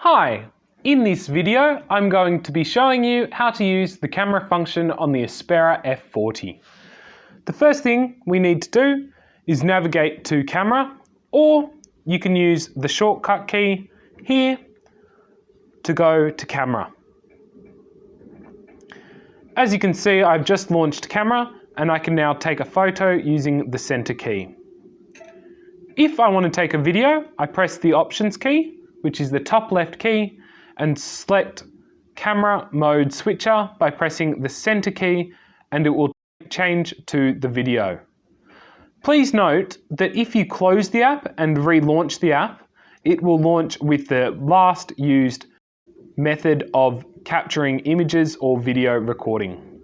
Hi! In this video, I'm going to be showing you how to use the camera function on the Aspera F40. The first thing we need to do is navigate to camera, or you can use the shortcut key here to go to camera. As you can see, I've just launched camera and I can now take a photo using the center key. If I want to take a video, I press the options key, which is the top left key, and select camera mode switcher by pressing the center key, and it will change to the video. Please note that if you close the app and relaunch the app, it will launch with the last used method of capturing images or video recording.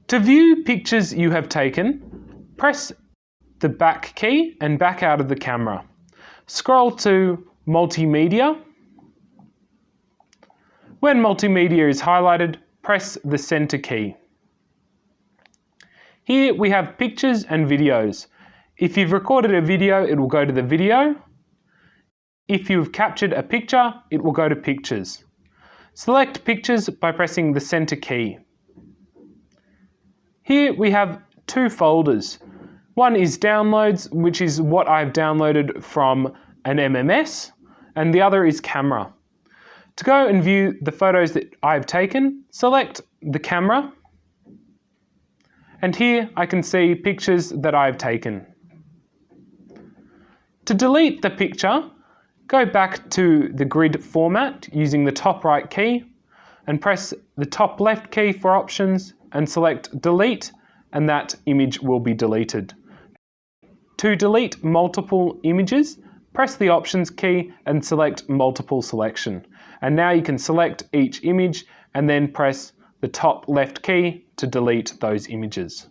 To view pictures you have taken, press the back key and back out of the camera. Scroll to Multimedia. When Multimedia is highlighted, press the center key. Here we have pictures and videos. If you've recorded a video, it will go to the video. If you've captured a picture, it will go to pictures. Select pictures by pressing the center key. Here we have two folders. One is downloads, which is what I've downloaded from an MMS, and the other is camera. To go and view the photos that I've taken, select the camera, and here I can see pictures that I've taken. To delete the picture, go back to the grid format using the top right key and press the top left key for options and select delete, and that image will be deleted. To delete multiple images, press the options key and select multiple selection. And now you can select each image and then press the top left key to delete those images.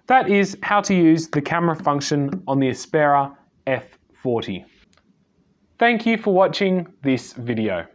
That is how to use the camera function on the Aspera F40. Thank you for watching this video.